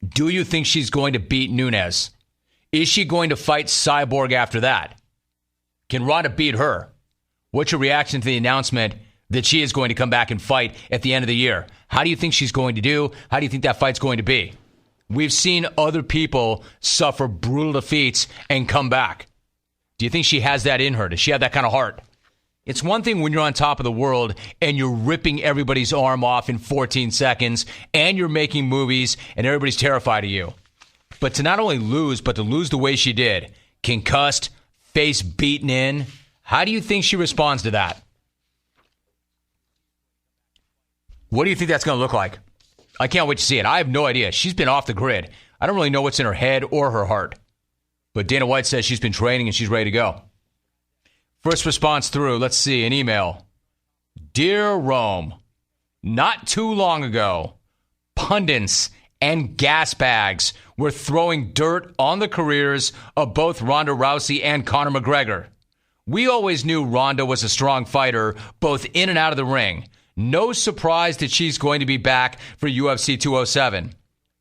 Do you think she's going to beat Nunes? Is she going to fight Cyborg after that? Can Ronda beat her? What's your reaction to the announcement that she is going to come back and fight at the end of the year? How do you think she's going to do? How do you think that fight's going to be? We've seen other people suffer brutal defeats and come back. Do you think she has that in her? Does she have that kind of heart? It's one thing when you're on top of the world and you're ripping everybody's arm off in 14 seconds and you're making movies and everybody's terrified of you. But to not only lose, but to lose the way she did, concussed, face beaten in, how do you think she responds to that? What do you think that's going to look like? I can't wait to see it. I have no idea. She's been off the grid. I don't really know what's in her head or her heart. But Dana White says she's been training and she's ready to go. First response through, let's see, an email. Dear Rome, not too long ago, pundits and gas bags were throwing dirt on the careers of both Ronda Rousey and Conor McGregor. We always knew Ronda was a strong fighter, both in and out of the ring. No surprise that she's going to be back for UFC 207.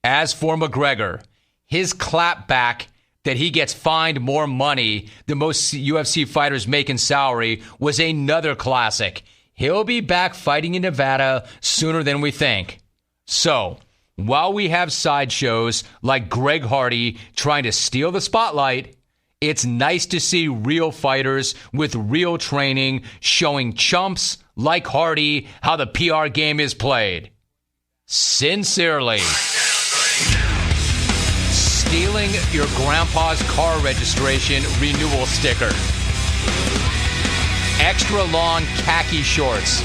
As for McGregor, his clapback that he gets fined more money than most UFC fighters make in salary was another classic. He'll be back fighting in Nevada sooner than we think. So, while we have sideshows like Greg Hardy trying to steal the spotlight, it's nice to see real fighters with real training showing chumps like Hardy how the PR game is played. Sincerely. Stealing your grandpa's car registration renewal sticker. Extra long khaki shorts.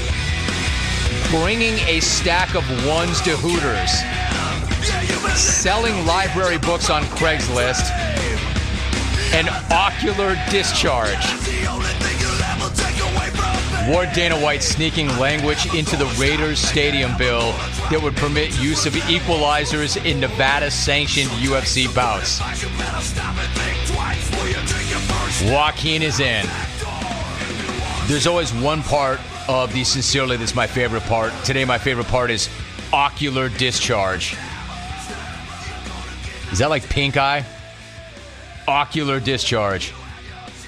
Bringing a stack of ones to Hooters. Selling library books on Craigslist. An ocular discharge. Ward Dana White sneaking language into the Raiders stadium bill that would permit use of equalizers in Nevada-sanctioned UFC bouts. Joaquin is in. There's always one part of the Sincerely that's my favorite part. Today my favorite part is ocular discharge. Is that like pink eye? Ocular discharge.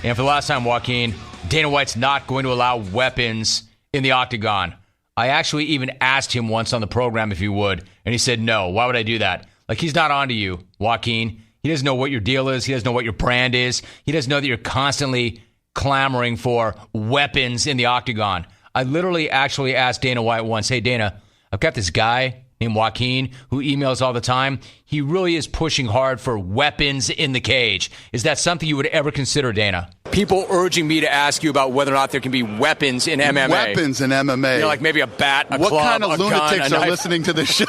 And for the last time, Joaquin, Dana White's not going to allow weapons in the octagon. I actually even asked him once on the program if he would, and he said no. Why would I do that? Like, he's not onto you, Joaquin. He doesn't know what your deal is. He doesn't know what your brand is. He doesn't know that you're constantly clamoring for weapons in the octagon. I literally actually asked Dana White once, hey, Dana, I've got this guy named Joaquin who emails all the time. He really is pushing hard for weapons in the cage. Is that something you would ever consider, Dana? People urging me to ask you about whether or not there can be weapons in MMA. Weapons in MMA. You know, like maybe a bat, a what club, kind of a lunatics gun, are listening to this show?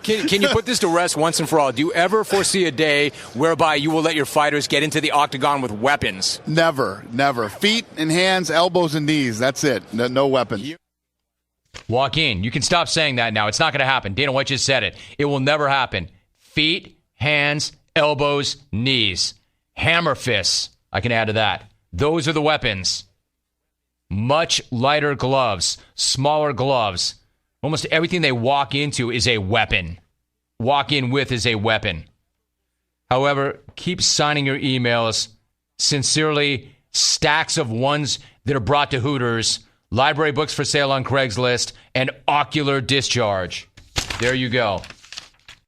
Can you put this to rest once and for all? Do you ever foresee a day whereby you will let your fighters get into the octagon with weapons? Never, never. Feet and hands, elbows and knees. That's it. No weapons. Joaquin, you can stop saying that now. It's not going to happen. Dana White just said it. It will never happen. Feet, hands, elbows, knees. Hammer fists. I can add to that. Those are the weapons. Much lighter gloves, smaller gloves. Almost everything they walk into is a weapon. Walk in with is a weapon. However, keep signing your emails. Sincerely, stacks of ones that are brought to Hooters, library books for sale on Craigslist, and ocular discharge. There you go.